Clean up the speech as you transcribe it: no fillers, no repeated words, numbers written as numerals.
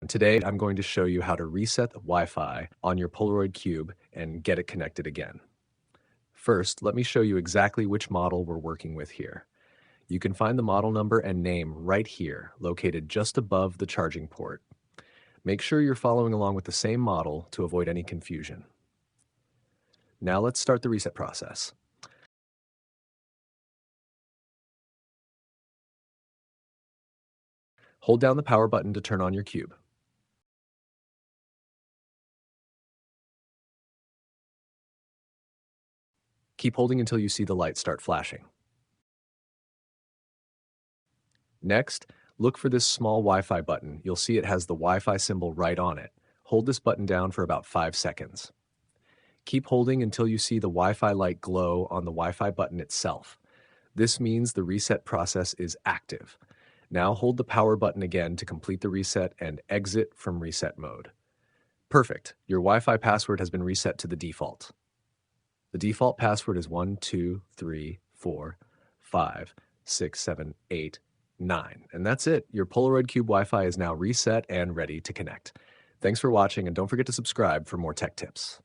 Today, I'm going to show you how to reset the Wi-Fi on your Polaroid Cube and get it connected again. First, let me show you exactly which model we're working with here. You can find the model number and name right here, located just above the charging port. Make sure you're following along with the same model to avoid any confusion. Now let's start the reset process. Hold down the power button to turn on your cube. Keep holding until you see the light start flashing. Next, look for this small Wi-Fi button. You'll see it has the Wi-Fi symbol right on it. Hold this button down for about 5 seconds. Keep holding until you see the Wi-Fi light glow on the Wi-Fi button itself. This means the reset process is active. Now hold the power button again to complete the reset and exit from reset mode. Perfect. Your Wi-Fi password has been reset to the default. The default password is 1, 2, 3, 4, 5, 6, 7, 8, 9. And that's it. Your Polaroid Cube Wi-Fi is now reset and ready to connect. Thanks for watching, and don't forget to subscribe for more tech tips.